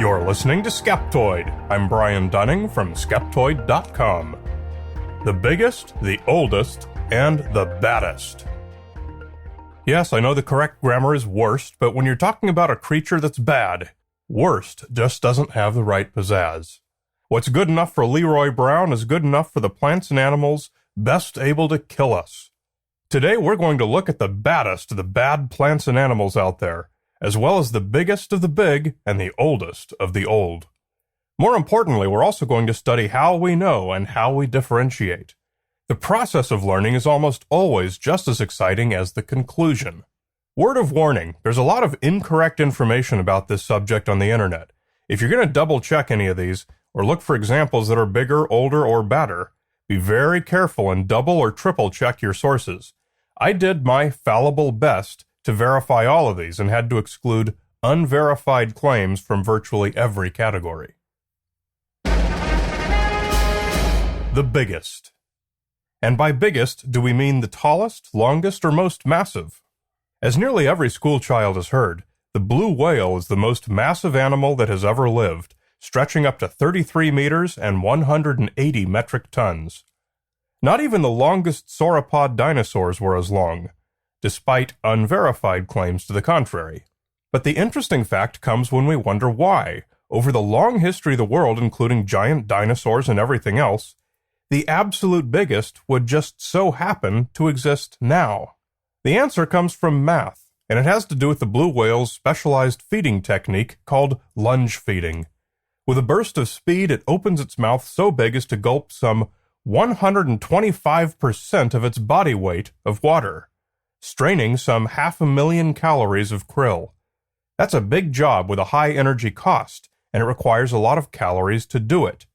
You're listening to Skeptoid. I'm Brian Dunning from Skeptoid.com. The biggest, the oldest, and the baddest. Yes, I know the correct grammar is worst, but when you're talking about a creature that's bad, worst just doesn't have the right pizzazz. What's good enough for Leroy Brown is good enough for the plants and animals best able to kill us. Today we're going to look at the baddest of the bad plants and animals out there, as well as the biggest of the big and the oldest of the old. More importantly, we're also going to study how we know and how we differentiate. The process of learning is almost always just as exciting as the conclusion. Word of warning, there's a lot of incorrect information about this subject on the internet. If you're going to double-check any of these, or look for examples that are bigger, older, or badder, be very careful and double or triple check your sources. I did my fallible best to verify all of these and had to exclude unverified claims from virtually every category. The biggest. And by biggest, do we mean the tallest, longest, or most massive? As nearly every school child has heard, the blue whale is the most massive animal that has ever lived, stretching up to 33 meters and 180 metric tons. Not even the longest sauropod dinosaurs were as long, despite unverified claims to the contrary. But the interesting fact comes when we wonder why. Over the long history of the world, including giant dinosaurs and everything else, the absolute biggest would just so happen to exist now. The answer comes from math, and it has to do with the blue whale's specialized feeding technique called lunge feeding. With a burst of speed, it opens its mouth so big as to gulp some 125% of its body weight of water, straining some 500,000 calories of krill. That's a big job with a high energy cost, and it requires a lot of calories to do it.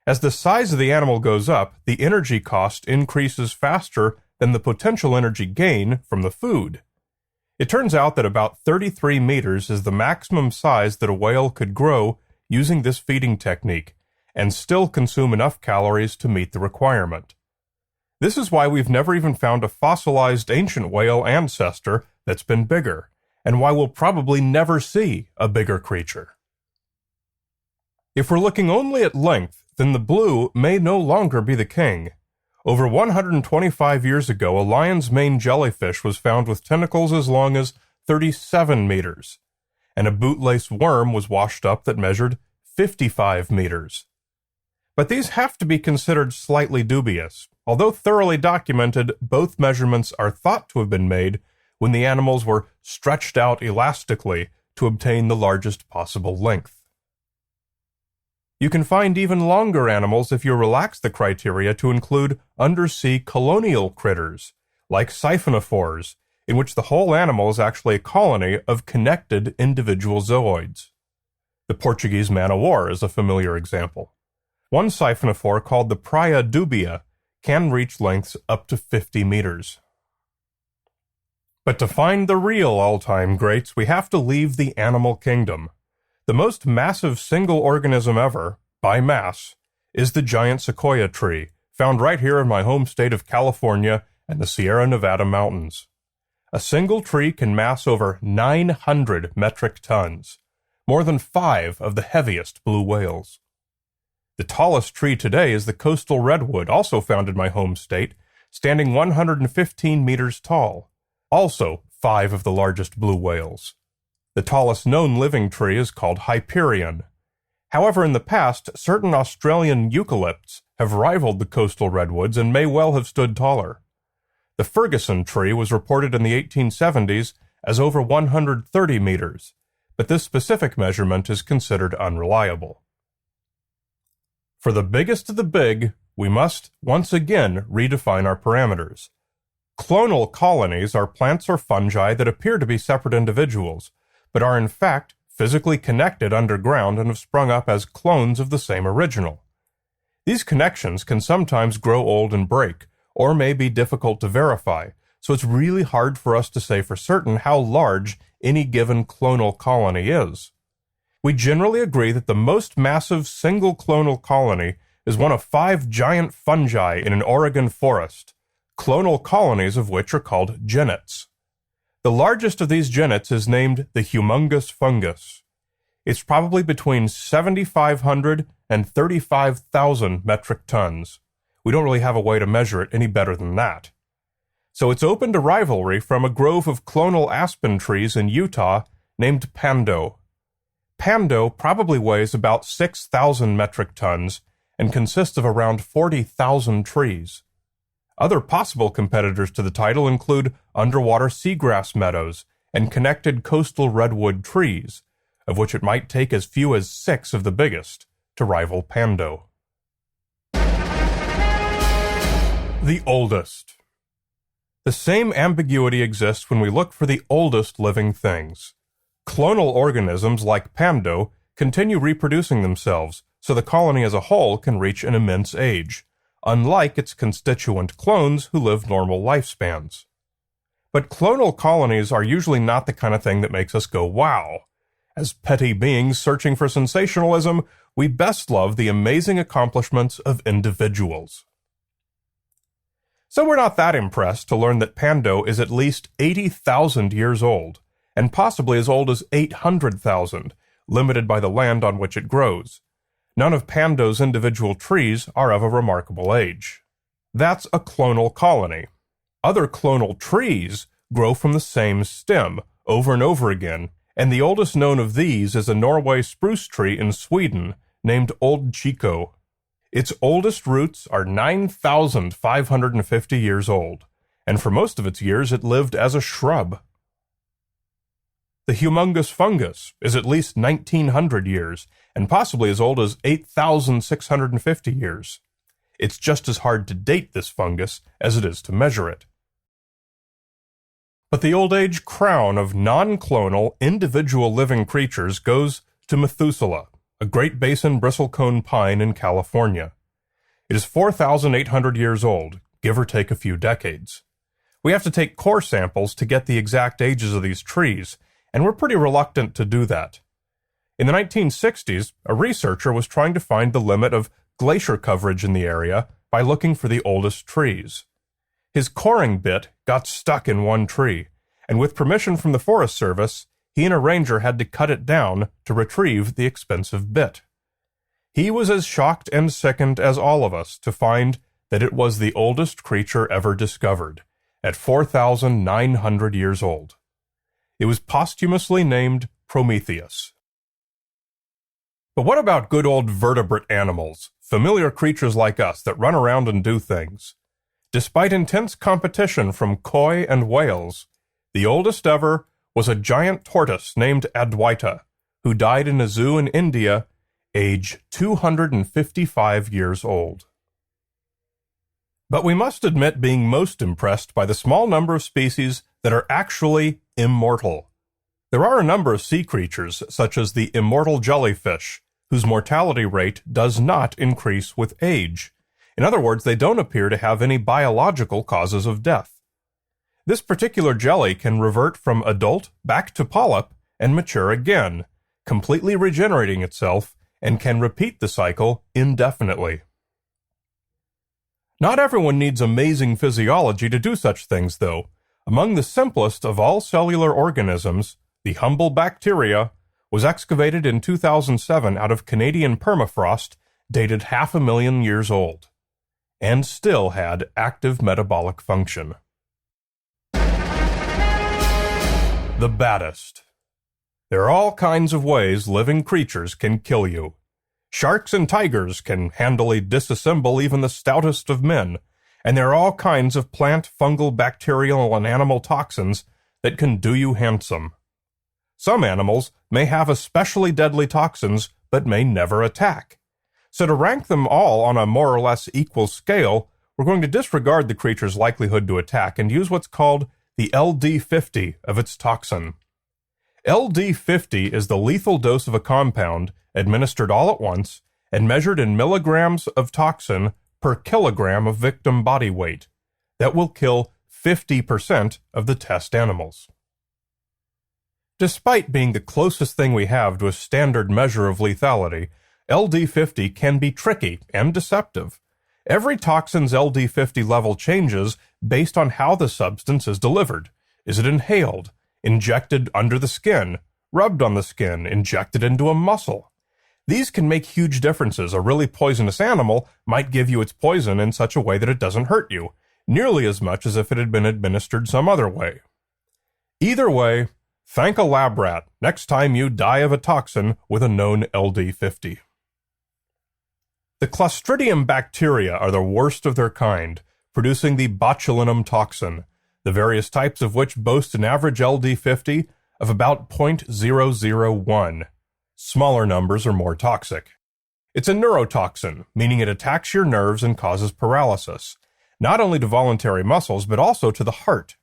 As the size of the animal goes up, the energy cost increases faster than the potential energy gain from the food. It turns out that about 33 meters is the maximum size that a whale could grow using this feeding technique, and still consume enough calories to meet the requirement. This is why we've never even found a fossilized ancient whale ancestor that's been bigger, and why we'll probably never see a bigger creature. If we're looking only at length, then the blue may no longer be the king. Over 125 years ago, a lion's mane jellyfish was found with tentacles as long as 37 meters, and a bootlace worm was washed up that measured 55 meters. But these have to be considered slightly dubious. Although thoroughly documented, both measurements are thought to have been made when the animals were stretched out elastically to obtain the largest possible length. You can find even longer animals if you relax the criteria to include undersea colonial critters, like siphonophores, in which the whole animal is actually a colony of connected individual zooids. The Portuguese man-o'-war is a familiar example. One siphonophore, called the Praia dubia, can reach lengths up to 50 meters. But to find the real all-time greats, we have to leave the animal kingdom. The most massive single organism ever, by mass, is the giant sequoia tree, found right here in my home state of California and the Sierra Nevada mountains. A single tree can mass over 900 metric tons, more than 5 of the heaviest blue whales. The tallest tree today is the coastal redwood, also found in my home state, standing 115 meters tall, also 5 of the largest blue whales. The tallest known living tree is called Hyperion. However, in the past, certain Australian eucalypts have rivaled the coastal redwoods and may well have stood taller. The Ferguson tree was reported in the 1870s as over 130 meters, but this specific measurement is considered unreliable. For the biggest of the big, we must once again redefine our parameters. Clonal colonies are plants or fungi that appear to be separate individuals, but are in fact physically connected underground and have sprung up as clones of the same original. These connections can sometimes grow old and break, or may be difficult to verify, so it's really hard for us to say for certain how large any given clonal colony is. We generally agree that the most massive single clonal colony is one of 5 giant fungi in an Oregon forest, clonal colonies of which are called genets. The largest of these genets is named the humongous fungus. It's probably between 7,500 and 35,000 metric tons. We don't really have a way to measure it any better than that. So it's open to rivalry from a grove of clonal aspen trees in Utah named Pando. Pando probably weighs about 6,000 metric tons and consists of around 40,000 trees. Other possible competitors to the title include underwater seagrass meadows and connected coastal redwood trees, of which it might take as few as 6 of the biggest to rival Pando. The oldest. The same ambiguity exists when we look for the oldest living things. Clonal organisms like Pando continue reproducing themselves, so the colony as a whole can reach an immense age, unlike its constituent clones who live normal lifespans. But clonal colonies are usually not the kind of thing that makes us go, wow. As petty beings searching for sensationalism, we best love the amazing accomplishments of individuals. So we're not that impressed to learn that Pando is at least 80,000 years old, and possibly as old as 800,000, limited by the land on which it grows. None of Pando's individual trees are of a remarkable age. That's a clonal colony. Other clonal trees grow from the same stem, over and over again, and the oldest known of these is a Norway spruce tree in Sweden named Old Chico. Its oldest roots are 9,550 years old, and for most of its years it lived as a shrub. The humongous fungus is at least 1,900 years, and possibly as old as 8,650 years. It's just as hard to date this fungus as it is to measure it. But the old age crown of non-clonal, individual living creatures goes to Methuselah, a Great Basin bristlecone pine in California. It is 4,800 years old, give or take a few decades. We have to take core samples to get the exact ages of these trees, and we're pretty reluctant to do that. In the 1960s, a researcher was trying to find the limit of glacier coverage in the area by looking for the oldest trees. His coring bit got stuck in one tree, and with permission from the Forest Service, he and a ranger had to cut it down to retrieve the expensive bit. He was as shocked and sickened as all of us to find that it was the oldest creature ever discovered, at 4,900 years old. It was posthumously named Prometheus. But what about good old vertebrate animals, familiar creatures like us that run around and do things? Despite intense competition from koi and whales, the oldest ever was a giant tortoise named Adwaita, who died in a zoo in India, age 255 years old. But we must admit being most impressed by the small number of species that are actually immortal. There are a number of sea creatures, such as the immortal jellyfish, whose mortality rate does not increase with age. In other words, they don't appear to have any biological causes of death. This particular jelly can revert from adult back to polyp and mature again, completely regenerating itself, and can repeat the cycle indefinitely. Not everyone needs amazing physiology to do such things, though. Among the simplest of all cellular organisms, the humble bacteria was excavated in 2007 out of Canadian permafrost, dated 500,000 years old, and still had active metabolic function. The Baddest. There are all kinds of ways living creatures can kill you. Sharks and tigers can handily disassemble even the stoutest of men, and there are all kinds of plant, fungal, bacterial, and animal toxins that can do you handsome. Some animals may have especially deadly toxins, but may never attack. So to rank them all on a more or less equal scale, we're going to disregard the creature's likelihood to attack and use what's called the LD50 of its toxin. LD50 is the lethal dose of a compound administered all at once and measured in milligrams of toxin per kilogram of victim body weight that will kill 50% of the test animals. Despite being the closest thing we have to a standard measure of lethality, LD50 can be tricky and deceptive. Every toxin's LD50 level changes based on how the substance is delivered. Is it inhaled, injected under the skin, rubbed on the skin, injected into a muscle. These can make huge differences. A really poisonous animal might give you its poison in such a way that it doesn't hurt you, nearly as much as if it had been administered some other way. Either way, thank a lab rat next time you die of a toxin with a known LD50. The Clostridium bacteria are the worst of their kind, producing the botulinum toxin, the various types of which boast an average LD50 of about 0.001. Smaller numbers are more toxic. It's a neurotoxin, meaning it attacks your nerves and causes paralysis, not only to voluntary muscles but also to the heart.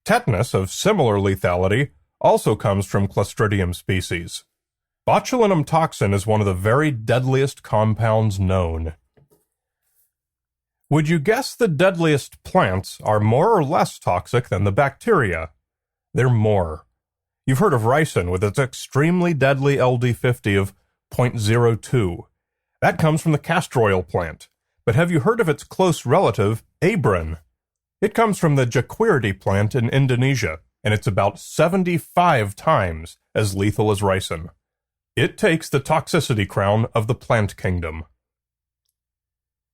Tetanus of similar lethality also comes from Clostridium species. Botulinum toxin is one of the very deadliest compounds known. Would you guess the deadliest plants are more or less toxic than the bacteria? They're more. You've heard of ricin with its extremely deadly LD50 of 0.02. That comes from the castor oil plant. But have you heard of its close relative, abrin? It comes from the jaquirity plant in Indonesia, and it's about 75 times as lethal as ricin. It takes the toxicity crown of the plant kingdom.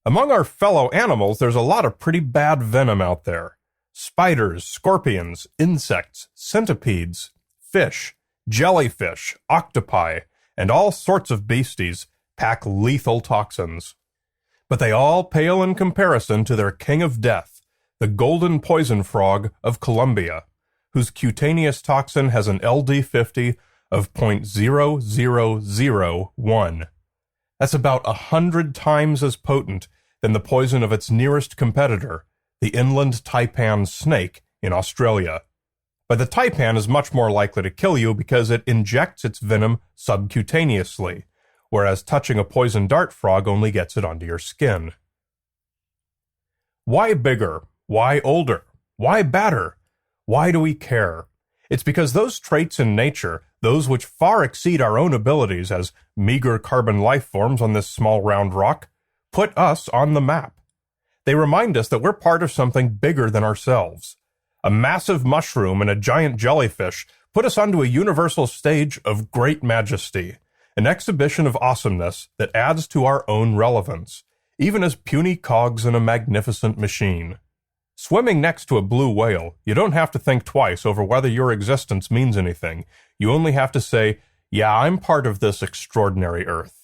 Among our fellow animals, there's a lot of pretty bad venom out there. Spiders, scorpions, insects, centipedes, fish, jellyfish, octopi, and all sorts of beasties pack lethal toxins. But they all pale in comparison to their king of death, the golden poison frog of Colombia, whose cutaneous toxin has an LD50 of 0.0001. That's about 100 times as potent than the poison of its nearest competitor, the inland taipan snake in Australia. But the taipan is much more likely to kill you because it injects its venom subcutaneously, whereas touching a poison dart frog only gets it onto your skin. Why bigger? Why older? Why badder? Why do we care? It's because those traits in nature, those which far exceed our own abilities as meager carbon life forms on this small round rock, put us on the map. They remind us that we're part of something bigger than ourselves. A massive mushroom and a giant jellyfish put us onto a universal stage of great majesty, an exhibition of awesomeness that adds to our own relevance, even as puny cogs in a magnificent machine. Swimming next to a blue whale, you don't have to think twice over whether your existence means anything. You only have to say, yeah, I'm part of this extraordinary Earth.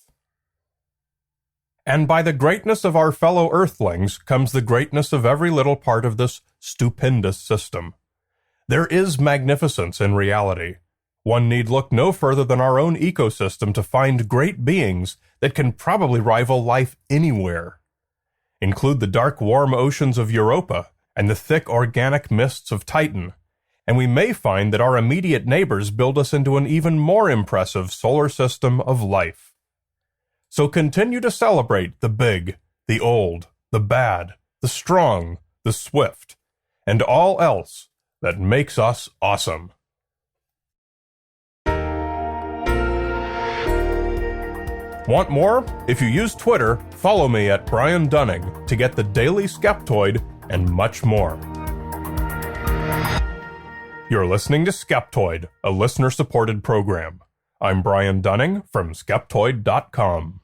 And by the greatness of our fellow Earthlings comes the greatness of every little part of this stupendous system. There is magnificence in reality. One need look no further than our own ecosystem to find great beings that can probably rival life anywhere. Include the dark, warm oceans of Europa and the thick organic mists of Titan, and we may find that our immediate neighbors build us into an even more impressive solar system of life. So continue to celebrate the big, the old, the bad, the strong, the swift, and all else that makes us awesome. Want more? If you use Twitter, follow me at Brian Dunning to get the Daily Skeptoid and much more. You're listening to Skeptoid, a listener-supported program. I'm Brian Dunning from Skeptoid.com.